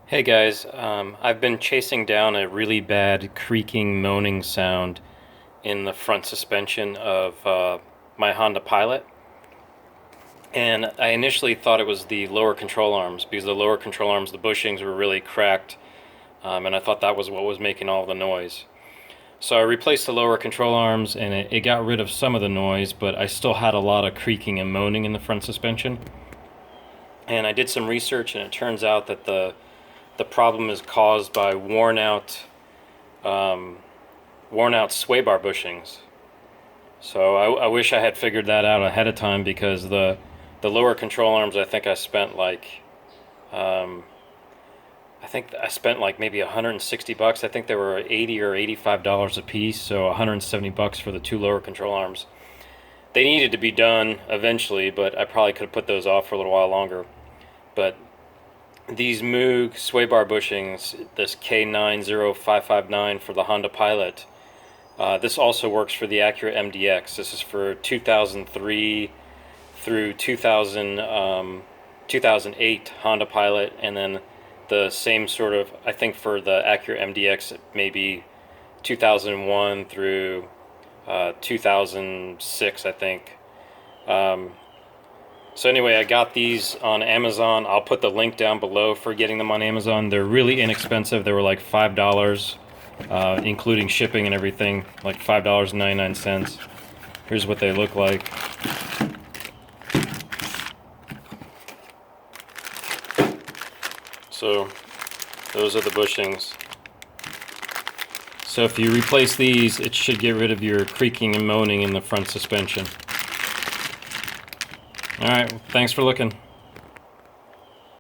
Hey guys, I've been chasing down a really bad creaking, moaning sound in the front suspension of my Honda Pilot. And I initially thought it was the lower control arms because the lower control arms, the bushings, were really cracked. And I thought that was what was making all the noise. So I replaced the lower control arms and it got rid of some of the noise, but I still had a lot of creaking and moaning in the front suspension. And I did some research and it turns out that the problem is caused by worn out sway bar bushings. So I wish I had figured that out ahead of time because the lower control arms, I think I spent like maybe $160. I think they were $80 or $85 a piece, so $170 for the two lower control arms. They needed to be done eventually, but I probably could have put those off for a little while longer. But these Moog sway bar bushings, this K90559 for the Honda Pilot, this also works for the ACURA MDX. This is for 2003 through 2008 Honda Pilot, and then the same sort of, I think for the ACURA MDX, maybe 2001 through 2006, I think. So anyway, I got these on Amazon. I'll put the link down below for getting them on Amazon. They're really inexpensive. They were like $5, including shipping and everything, like $5.99. Here's what they look like. So those are the bushings. So if you replace these, it should get rid of your creaking and moaning in the front suspension. Alright, thanks for looking.